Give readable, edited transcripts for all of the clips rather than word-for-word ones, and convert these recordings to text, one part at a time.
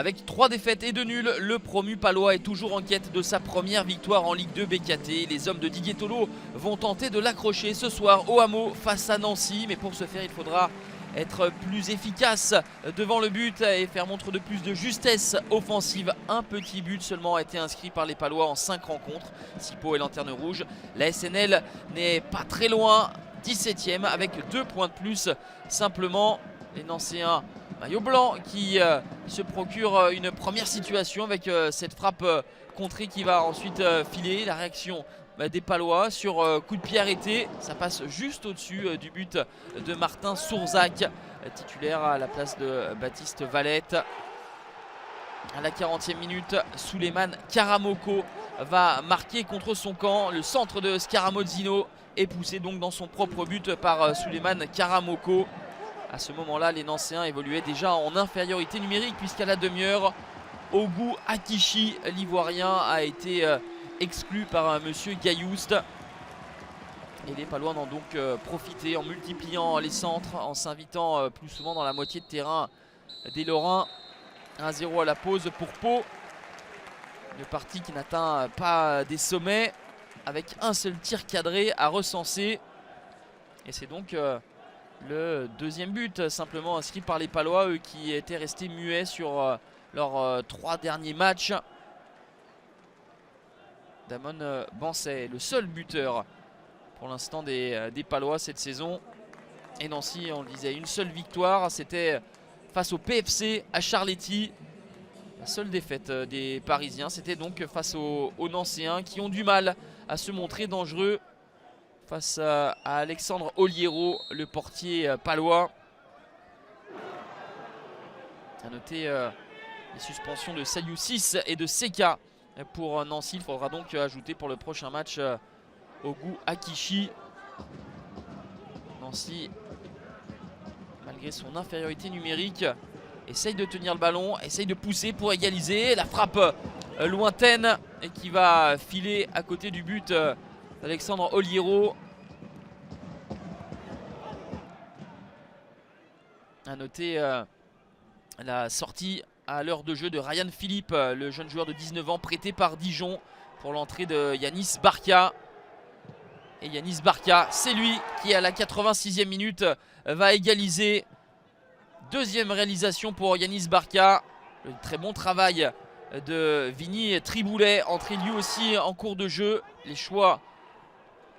Avec 3 défaites et 2 nuls, le promu palois est toujours en quête de sa première victoire en Ligue 2 BKT. Les hommes de Didier Tolo vont tenter de l'accrocher ce soir au Hameau face à Nancy. Mais pour ce faire, il faudra être plus efficace devant le but et faire montre de plus de justesse offensive. Un petit but seulement a été inscrit par les Palois en 5 rencontres. Sipo et Lanterne Rouge. La SNL n'est pas très loin, 17ème avec 2 points de plus. Simplement, les Nancéens maillot blanc qui se procure une première situation avec cette frappe contrée qui va ensuite filer. La réaction des Palois sur coup de pied arrêté, ça passe juste au-dessus du but de Martin Sourzac, titulaire à la place de Baptiste Valette. À la 40e minute, Souleymane Karamoko va marquer contre son camp. Le centre de Scaramozzino est poussé donc dans son propre but par Souleymane Karamoko. À ce moment-là, les Nancéens évoluaient déjà en infériorité numérique puisqu'à la demi-heure, Ogou Akishi, l'Ivoirien, a été exclu par monsieur Gayoust. Et les Palois en ont donc profité en multipliant les centres, en s'invitant plus souvent dans la moitié de terrain des Lorrains. 1-0 à la pause pour Pau. Une partie qui n'atteint pas des sommets avec un seul tir cadré à recenser. Et c'est donc le deuxième but simplement inscrit par les Palois, eux qui étaient restés muets sur leurs 3 derniers matchs. Damon Bansay, le seul buteur pour l'instant des Palois cette saison. Et Nancy, on le disait, une seule victoire, c'était face au PFC à Charletti. La seule défaite des Parisiens, c'était donc face aux Nancéens qui ont du mal à se montrer dangereux face à Alexandre Oliero, le portier palois. A noter les suspensions de Sayou 6 et de Seka pour Nancy. Il faudra donc ajouter pour le prochain match Ogou Akishi. Nancy, malgré son infériorité numérique, essaye de tenir le ballon, essaye de pousser pour égaliser. La frappe lointaine et qui va filer à côté du but d'Alexandre Oliero. A noter la sortie à l'heure de jeu de Ryan Philippe, le jeune joueur de 19 ans prêté par Dijon pour l'entrée de Yanis Barka. Et Yanis Barka, c'est lui qui à la 86e minute va égaliser. Deuxième réalisation pour Yanis Barka. Le très bon travail de Vini Triboulet, entré lui aussi en cours de jeu. Les choix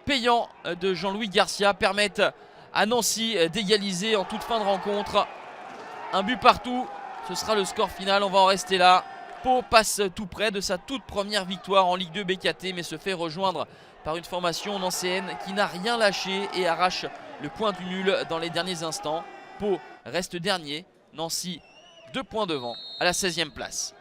payants de Jean-Louis Garcia permettent à Nancy d'égaliser en toute fin de rencontre. Un but partout, ce sera le score final, on va en rester là. Pau passe tout près de sa toute première victoire en Ligue 2 BKT, mais se fait rejoindre par une formation nancéenne qui n'a rien lâché et arrache le point du nul dans les derniers instants. Pau reste dernier, Nancy 2 points devant à la 16e place.